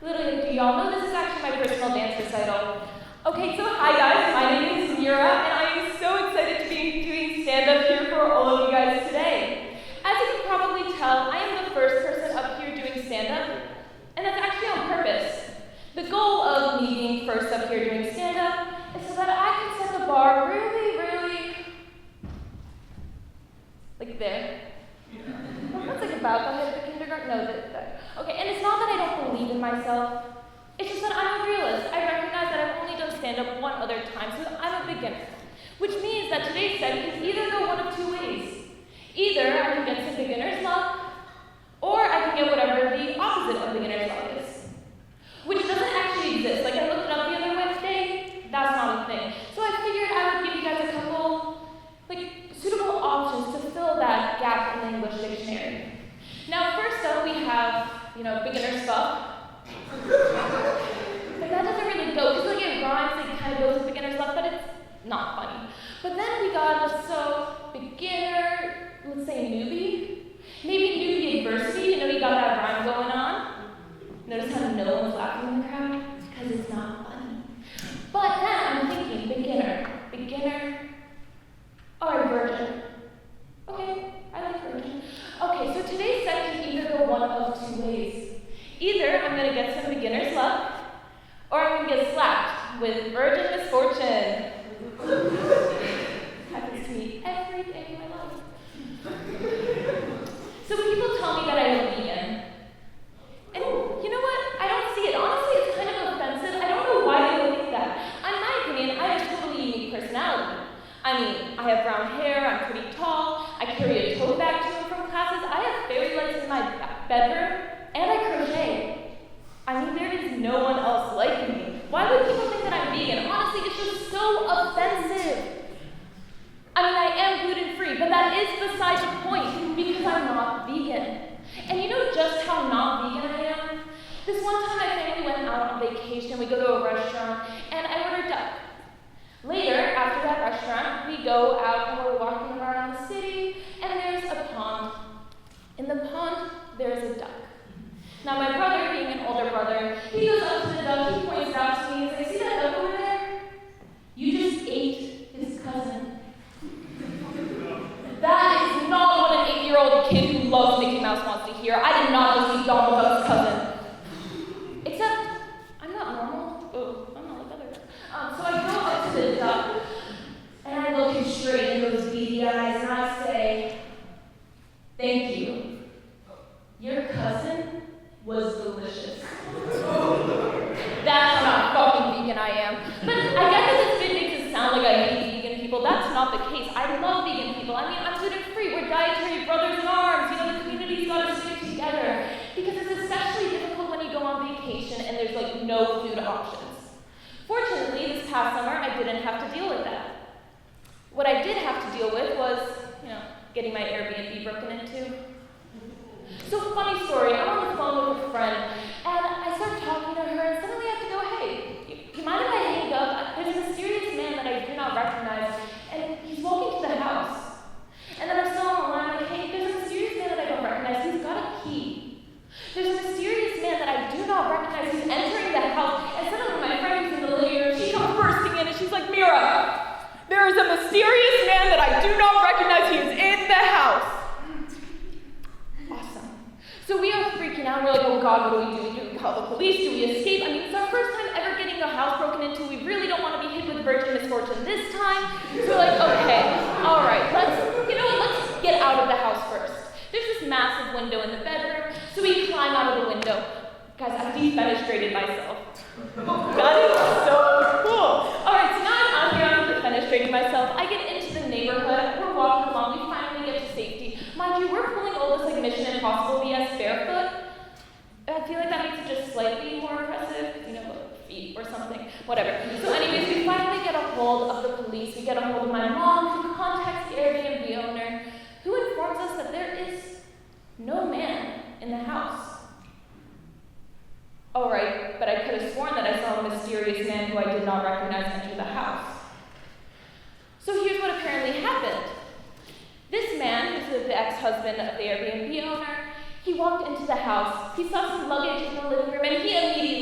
Literally, do y'all know this is actually my personal dance recital? Okay, so hi guys, my name is Mira, and I am so excited to be doing stand-up here for all of you guys today. As you can probably tell, I am the first person up here doing stand-up, and that's actually on purpose. The goal of me being first up here doing stand-up is so that I can set the bar really, really, like there. What's like about the height of the kindergarten? No, that. Okay, and it's not that I don't believe in myself. It's just that I'm a realist. I recognize that I've only done stand-up one other time, so I'm a beginner. Which means that today's set can either go one of two ways. Either I can get some beginner's luck, or I can get whatever the opposite of beginner's luck is. Which doesn't actually exist. Like, I looked it up the other Wednesday, that's not a thing. So I figured I would give you guys a couple, suitable options to fill that gap in the English dictionary. Now, first up, we have, beginner's luck. But that doesn't really go, because it rhymes, it kind of goes with beginner's luck, but it's not funny. But then we got, beginner, let's say newbie. Maybe newbie adversity, you got that rhyme going on. Notice how no one's laughing in the crowd? It's because it's not funny. But then I'm thinking, beginner, or virgin. Okay, I like virgin. Okay, so today's set can either go one of two ways. Either I'm going to get some beginner's luck, or I'm going to get slapped with virgin misfortune. Happens to me every day of my life. So people tell me that I am vegan. And you know what? I don't see it. Honestly, it's kind of offensive. I don't know why they think that. In my opinion, I have a totally unique personality. I have brown hair, I'm pretty tall, I carry a tote bag to and from classes, I have fairy lights in my bedroom, and I crochet. There is no one else like me. Why would people think that I'm vegan? Honestly, it's just so offensive. I am gluten-free, but that is beside the point, because I'm not vegan. And you know just how not vegan I am? This one time my family went out on vacation, we go to a restaurant, and I ordered duck. Later, after that restaurant, we go out and we're walking around the city, and there's a pond. In the pond, there's a duck. Now my brother, being an older brother, he goes up to the duck, he points it out to me, and says, "See that duck over there? You just ate his cousin." That is not what an 8-year-old kid who loves Mickey Mouse wants to hear. I did not just eat Donald Duck's cousin. Except, I'm not normal. Oh, I'm not like other ducks. So I go up to the duck, and I look him straight in those beady eyes, and I say, "Thank you. Your cousin was delicious." That's how fucking vegan I am. But I guess this bit makes it sound like I hate vegan people. That's not the case. I love vegan people. I'm gluten-free. We're dietary brothers in arms. The community's got to stick together. Because it's especially difficult when you go on vacation and there's no food options. Fortunately, this past summer, I didn't have to deal with that. What I did have to deal with was, getting my Airbnb broken into. So, funny story, I'm on the phone with a friend, and I start talking to her, and suddenly I have to go, "Hey, you mind if I hang up? There's a mysterious man that I do not recognize, and he's walking to the house." And then I'm still on the line, like, "Hey, there's a mysterious man that I don't recognize, he's got a key. There's a mysterious man that I do not recognize, he's entering the house," and suddenly my friend who's in the living room, she comes bursting in, and she's like, "Mira, there is a mysterious man that I do not recognize, he is in the house." So we are freaking out, we're like, "Oh God, what do? Do we call the police? Do we escape?" It's our first time ever getting a house broken into. We really don't want to be hit with virgin misfortune this time. So we're like, "Okay, all right, let's get out of the house first." There's this massive window in the bedroom, so we climb out of the window. Guys, I've defenestrated myself. That is so cool. All right, so now I'm out here, I'm defenestrating myself. I get into the neighborhood, we're walking along, we finally get to safety. Mind you, we're pulling all this Mission Impossible BS barefoot. I feel like that makes it just slightly more impressive, feet or something, whatever. So anyways, we finally get a hold of the police. We get a hold of my mom, who contacts the Airbnb owner, who informs us that there is no man in the house. All right, but I could have sworn that I saw a mysterious man who I did not recognize enter the house. So here's what apparently happened. This man, who's the ex-husband of the Airbnb owner, he walked into the house, he saw some luggage in the living room, and he immediately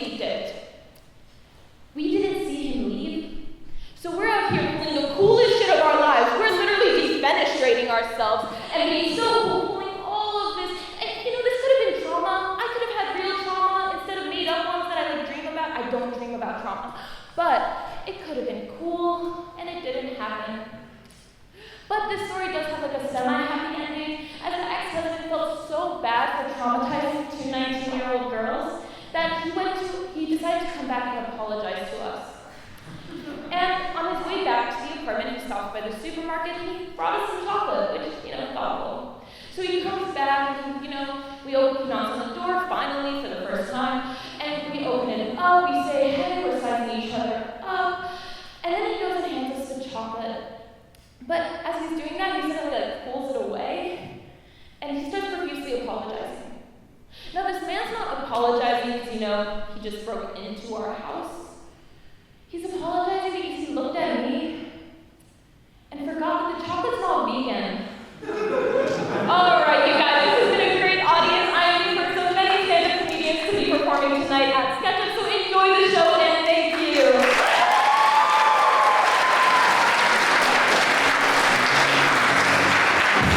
our trauma. But it could have been cool, and it didn't happen. But this story does have like a semi-happy ending, as the ex-husband felt so bad for traumatizing two 19-year-old girls that he decided to come back and apologize to us. And on his way back to the apartment, he stopped by the supermarket and he brought us some chocolate, which, thoughtful. So he comes back and, he knocks on the door finally for the first time, and we open it up, we say, hey, we're sizing each other up, and then he goes and hands us the chocolate. But as he's doing that, he suddenly pulls it away, and he starts profusely apologizing. Now, this man's not apologizing because, he just broke into our house.